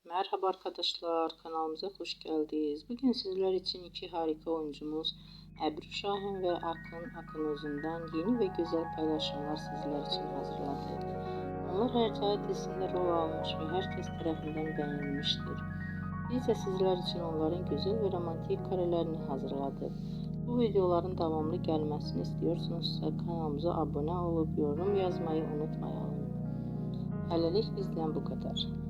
Merhaba arkadaşlar, kanalımıza hoş geldiniz. Bugün sizler için iki harika oyuncumuz Ebru Şahin ve Akın Akınözü'nden yeni ve güzel paylaşımlar sizler için hazırladık. Onlar Hercai dizisinde rol almış ve herkes tarafından beğenilmiştir. Biz de sizler için onların güzel ve romantik karelerini hazırladık. Bu videoların devamlı gelmesini istiyorsanızsa kanalımıza abone olup yorum yazmayı unutmayalım. Hələlik bizden bu kadar.